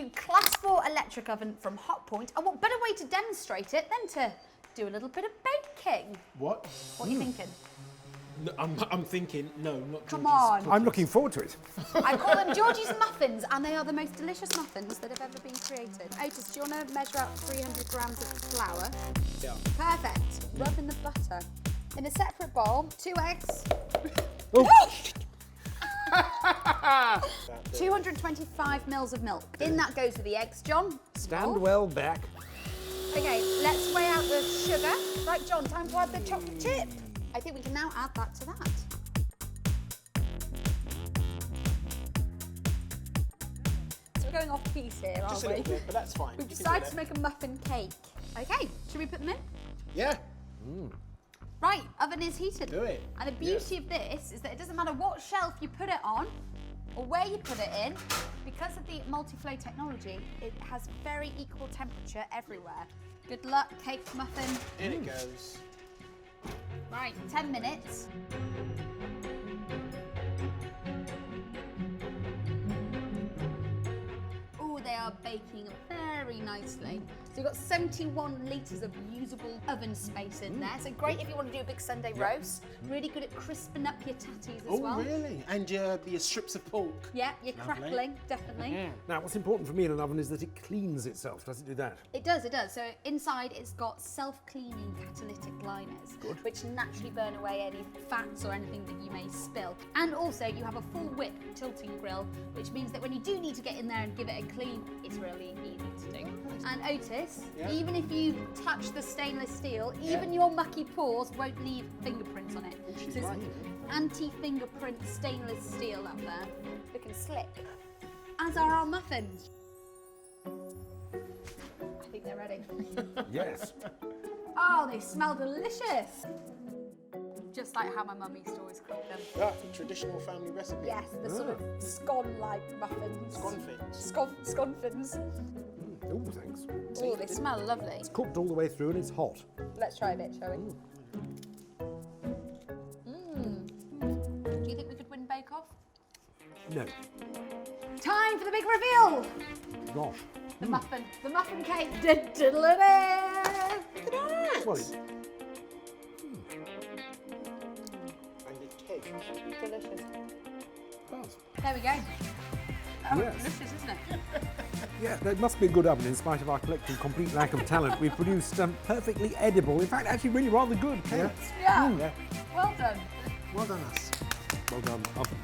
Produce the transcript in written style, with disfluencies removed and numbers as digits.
new Class 4 electric oven from Hotpoint, and what better way to demonstrate it than to do a little bit of baking? What? What are you thinking? No, I'm thinking, no, not Come Georgie's on. cookies. I'm looking forward to it. I call them Georgie's muffins, and they are the most delicious muffins that have ever been created. Otis, do you want to measure out 300 grams of flour? Yeah. Perfect. Rub in the butter. In a separate bowl, 2 eggs. Oh. 225 mils of milk. In that goes with the eggs, John. Stand well back. Okay, let's weigh out the sugar. Right, John, time to add the chocolate chip. I think we can now add that to that. So we're going off piece here, aren't Just a we? little bit, but that's fine. We've You can do decided that. to make a muffin cake. Okay, should we put them in? Yeah. Right, oven is heated. Do it. And the beauty of this is that it doesn't matter what shelf you put it on or where you put it in, because of the multi-flow technology, it has very equal temperature everywhere. Good luck, cake muffin. In it goes. Right, 10 minutes. Oh, they are baking very nicely. So you've got 71 litres of usable oven space in there. So great if you want to do a big Sunday roast. Really good at crisping up your tatties as well. Oh, really? And your strips of pork. Yeah, you're Lovely. crackling, definitely. Now, what's important for me in an oven is that it cleans itself. Does it do that? It does, it does. So inside it's got self-cleaning catalytic liners, which naturally burn away any fats or anything that you may spill. And also you have a full whip tilting grill, which means that when you do need to get in there and give it a clean, it's really easy to do. And Otis, Yeah. even if you touch the stainless steel, even your mucky paws won't leave fingerprints on it. she's So it's right. anti-fingerprint stainless steel up there, looking slick. As are our muffins. I think they're ready. Yes. Oh, they smell delicious. Just like how my mum used to always cook them. That's a traditional family recipe. Yes, the sort of scone-like muffins. Sconfins. Sconfins. Oh, thanks. Oh, they smell lovely. It's cooked all the way through and it's hot. Let's try a bit, shall we? Do you think we could win Bake Off? No. Time for the big reveal! Gosh. The muffin cake. Da-da-da-da. Well, it's And the cake. Delicious. does. There we go. Oh, Yes. delicious, isn't it? Yeah, there must be a good oven in spite of our collective complete lack of talent. We've produced perfectly edible, in fact, actually really rather good cakes. Yeah. Yeah. Well done. Well done, us. Well done, oven.